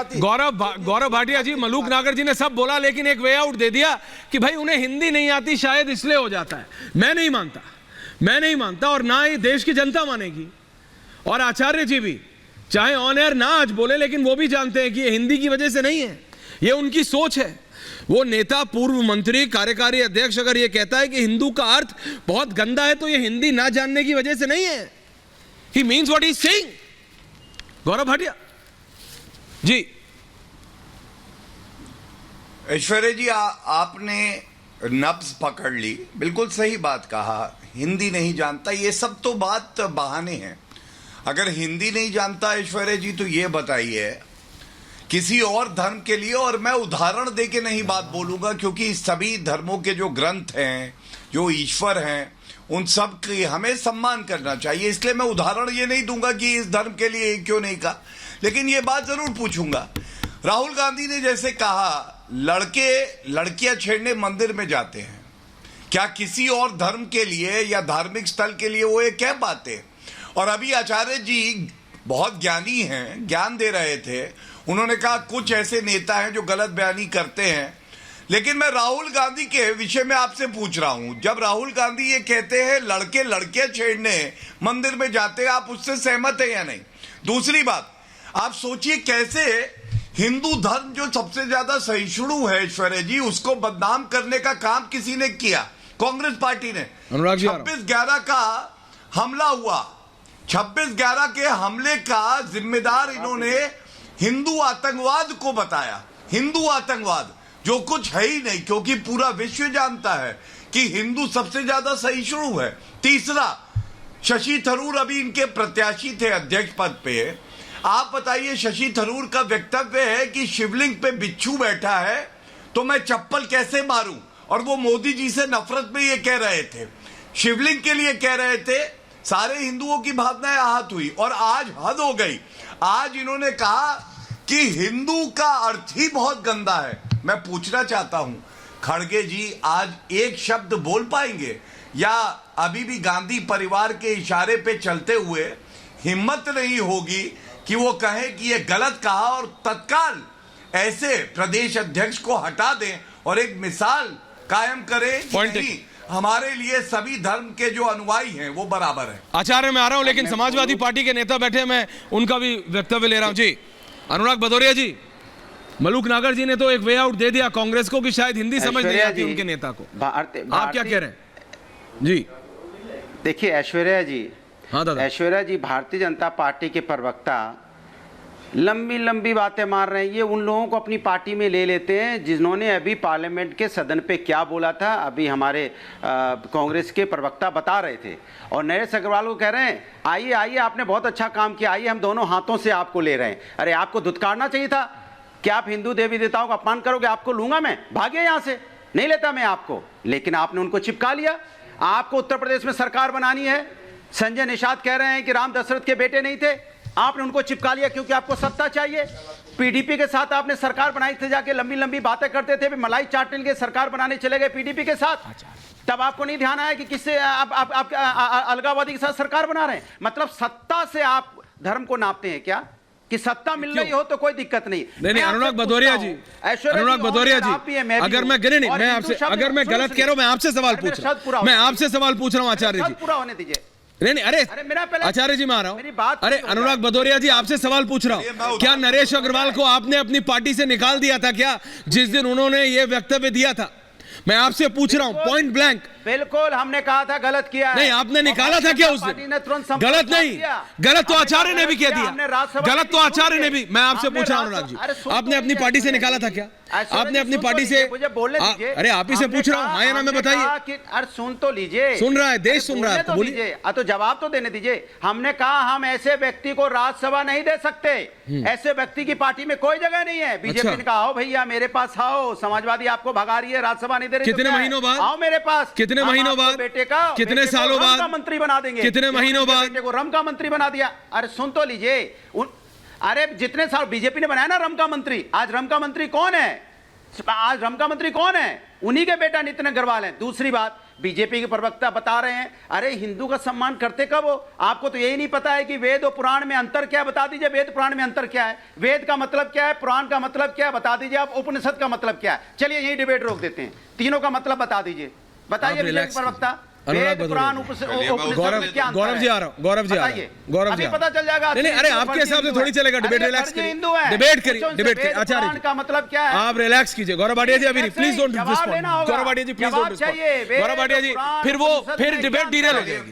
आती। गौरव भाटिया जी, मलूक नागर जी ने सब बोला, लेकिन एक वे आउट दे दिया कि भाई उन्हें हिंदी नहीं आती, शायद इसलिए हो जाता है। मैं नहीं मानता और ना ही देश की जनता मानेगी। और आचार्य जी भी चाहे ऑन एयर ना आज बोले, लेकिन वो भी जानते हैं कि ये हिंदी की वजह से नहीं है, ये उनकी सोच है। वो नेता, पूर्व मंत्री, कार्यकारी अध्यक्ष अगर ये कहता है कि हिंदू का अर्थ बहुत गंदा है, तो ये हिंदी ना जानने की वजह से नहीं है। He means what he is saying. Gaurav Bhatia ji. Aishwarya ji, आपने नब्ज पकड़ ली, बिल्कुल सही बात कहा। हिंदी नहीं जानता, ये सब तो बात बहाने हैं। अगर हिंदी नहीं जानता ऐश्वर्या जी, तो ये बताइए किसी और धर्म के लिए, और मैं उदाहरण देके नहीं बात बोलूंगा, क्योंकि सभी धर्मों के जो ग्रंथ हैं, जो ईश्वर हैं, उन सब की हमें सम्मान करना चाहिए। इसलिए मैं उदाहरण ये नहीं दूंगा कि इस धर्म के लिए क्यों नहीं कहा, लेकिन ये बात जरूर पूछूंगा। राहुल गांधी ने जैसे कहा लड़के लड़कियां छेड़ने मंदिर में जाते हैं, क्या किसी और धर्म के लिए या धार्मिक स्थल के लिए वो ये कह पाते? और अभी आचार्य जी बहुत ज्ञानी हैं, ज्ञान दे रहे थे। उन्होंने कहा कुछ ऐसे नेता हैं जो गलत बयानी करते हैं, लेकिन मैं राहुल गांधी के विषय में आपसे पूछ रहा हूं। जब राहुल गांधी ये कहते हैं लड़के लड़कियां छेड़ने मंदिर में जाते हैं, आप उससे सहमत हैं या नहीं? दूसरी बात, आप सोचिए कैसे हिंदू धर्म जो सबसे ज्यादा सहिष्णु है ऐश्वर्या जी, उसको बदनाम करने का काम किसी ने किया, कांग्रेस पार्टी ने। 26/11 का हमला हुआ, 26/11 के हमले का जिम्मेदार इन्होंने हिंदू आतंकवाद को बताया। हिंदू आतंकवाद जो कुछ है ही नहीं, क्योंकि पूरा विश्व जानता है कि हिंदू सबसे ज्यादा सहिष्णु है। तीसरा, शशि थरूर अभी इनके प्रत्याशी थे अध्यक्ष पद पे। आप बताइए, शशि थरूर का वक्तव्य है कि शिवलिंग पे बिच्छू बैठा है तो मैं चप्पल कैसे मारूं, और वो मोदी जी से नफरत में ये कह रहे थे, शिवलिंग के लिए कह रहे थे। सारे हिंदुओं की भावनाएं आहत हुई, और आज हद हो गई। आज इन्होंने कहा कि हिंदू का अर्थ ही बहुत गंदा है। मैं पूछना चाहता हूं खड़गे जी, आज एक शब्द बोल पाएंगे या अभी भी गांधी परिवार के इशारे पे चलते हुए हिम्मत नहीं होगी कि वो कहें कि ये गलत कहा और तत्काल ऐसे प्रदेश अध्यक्ष को हटा दें और एक मिसाल कायम करें कि हमारे लिए सभी धर्म के जो अनुयायी हैं वो बराबर है? आचार्य मैं आ रहा हूं, लेकिन समाजवादी पार्टी के नेता बैठे, मैं उनका भी वक्तव्य ले रहा हूं। जी अनुराग भदौरिया जी, मलूक नागर जी ने तो एक वे आउट दे दिया कांग्रेस को कि शायद हिंदी समझ नहीं आती उनके नेता को। आप क्या कह रहे हैं जी? देखिए ऐश्वर्या जी, हाँ दादा। ऐश्वर्या जी, भारतीय जनता पार्टी के प्रवक्ता लंबी लंबी बातें मार रहे हैं। ये उन लोगों को अपनी पार्टी में ले लेते हैं जिन्होंने अभी पार्लियामेंट के सदन पे क्या बोला था। अभी हमारे कांग्रेस के प्रवक्ता बता रहे थे, और नरेश अग्रवाल को कह रहे हैं आइए आइए, आपने बहुत अच्छा काम किया, आइए हम दोनों हाथों से आपको ले रहे हैं। अरे आपको धुतकारना चाहिए था। क्या आप हिंदू देवी देवताओं का अपमान करोगे? आपको लूंगा मैं, भागिए यहां से, नहीं लेता मैं आपको। लेकिन आपने उनको चिपका लिया। आपको उत्तर प्रदेश में सरकार बनानी है। संजय निषाद कह रहे हैं कि राम दशरथ के बेटे नहीं थे, आपने उनको चिपका लिया क्योंकि आपको सत्ता चाहिए। पीडीपी के साथ आपने सरकार बनाई थी, जाके लंबी लंबी बातें करते थे, मलाई चाटने के सरकार बनाने चले गए पीडीपी के साथ। तब आपको नहीं ध्यान आया कि किससे आप अलगाववादी के साथ सरकार बना रहे हैं। मतलब सत्ता से आप धर्म को नापते हैं क्या? कि सत्ता मिल रही हो तो कोई दिक्कत नहीं। नहीं अनुराग भदौरिया जी, अनुराग भदौरिया जी, अगर मैं मैं आपसे, अगर मैं गलत कह रहा हूं, मैं आपसे सवाल पूछ रहा हूं, मैं आपसे सवाल पूछ रहा हूं आचार्य जी, पूरा होने दीजिए। नहीं अरे आचार्य जी मैं आ रहा हूं। अरे अनुराग भदौरिया जी, आपसे सवाल पूछ रहा हूं, क्या नरेश अग्रवाल को आपने अपनी पार्टी से निकाल दिया था क्या जिस दिन उन्होंने ये वक्तव्य दिया था? मैं आपसे पूछ रहा हूं पॉइंट ब्लैंक। बिल्कुल, हमने कहा था गलत किया है। नहीं, आपने निकाला था क्या उस दिन? गलत नहीं, गलत तो आचार्य ने भी कह दिया, गलत तो आचार्य ने भी। मैं आपसे पूछ रहा हूं अनुराग जी, आपने अपनी पार्टी से निकाला था क्या? आपने अपनी पार्टी से, अरे आप ही से पूछ रहा हूं, हाँ या ना में बताइए। अरे सुन तो लीजिए, सुन रहा है देश, सुन रहा है तो बोलिए। तो जवाब तो देने दीजिए। हमने कहा हम ऐसे व्यक्ति को राज्यसभा नहीं दे सकते, ऐसे व्यक्ति की पार्टी में कोई जगह नहीं है। बीजेपी ने कहा आओ भैया मेरे पास आओ, समाजवादी आपको भगा रही है, राज्यसभा नहीं दे रही। कितने महीनों बाद? आओ मेरे पास। कितने महीनों बाद? बेटे का, कितने सालों बाद मंत्री बना देंगे? कितने महीनों बाद? बेटे को रम का मंत्री बना दिया। अरे सुन तो लीजिए, अरे जितने साल बीजेपी ने बनाया ना रम का मंत्री, आज रम का मंत्री कौन है? आज रम का मंत्री कौन है? उन्हीं के बेटा नितिन अग्रवाल है। दूसरी बात, बीजेपी के प्रवक्ता बता रहे हैं, अरे हिंदू का सम्मान करते कब हो? आपको तो यही नहीं पता है कि वेद और पुराण में अंतर क्या है? बता दीजिए वेद पुराण में अंतर क्या है, वेद का मतलब क्या है, पुराण का मतलब क्या है, बता दीजिए आप, उपनिषद का मतलब क्या है। चलिए यही डिबेट रोक देते हैं, तीनों का मतलब बता दीजिए, बताइए बीजेपी प्रवक्ता। वेद पुराण गौरव जी आ रहा हूं, गौरव जी आ रहा हूं, गौरव जी पता चल जाएगा। नहीं, अरे आपके हिसाब से थोड़ी चलेगा डिबेट, रिलैक्स करिए, डिबेट करिए, आचार्य का मतलब क्या है, आप रिलैक्स कीजिए। गौरव भाटिया जी अभी please don't respond, Gaurav Bhatia ji please don't respond, Gaurav Bhatia ji फिर डिबेट डीरेल हो जाएगी।